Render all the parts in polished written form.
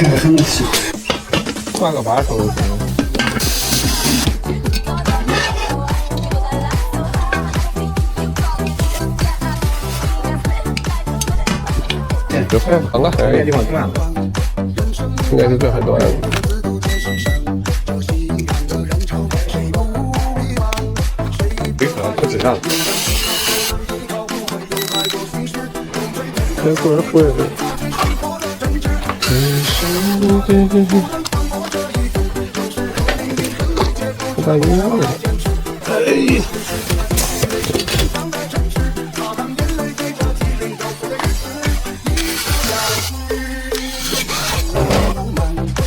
开得很细。换个把手就行了。这快放了，这个地方怎么样？应该是这很多人。没事，不知道。这会儿会的。大一样的。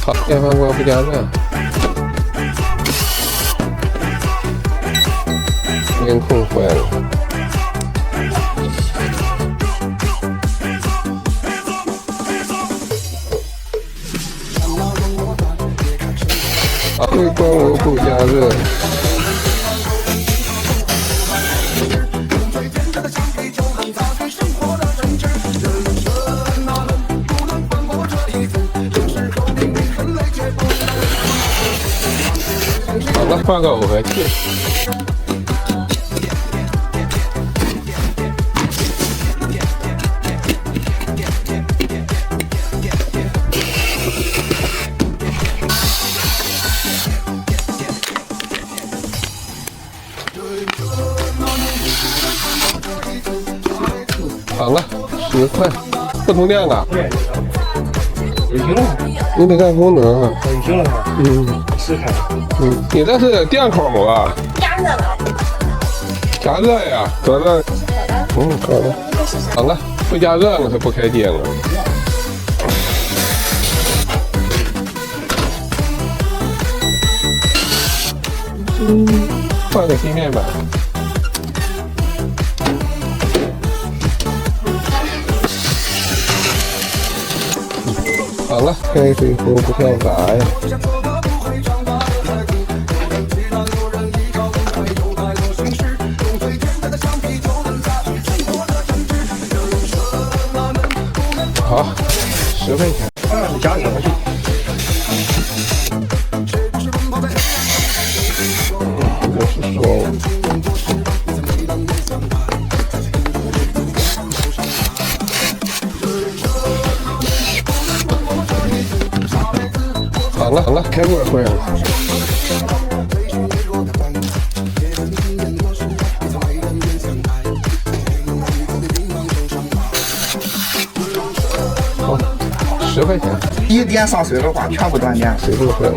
好，电饭锅不加热。监控坏了。微波炉不加热。好了，换个耦合器。好了，10块，不通电了。运行了，你得看功能啊。运行了吗？10开。你这是电口啊？加热了。加热呀，得了。好的。好了，不加热了是不开机了。换个芯面板。好了，开水壶不跳闸呀。好，10块钱。加热器。就是说。好了，开锅坏了。好，10块钱。一点上水的话，全部断电。水都坏了。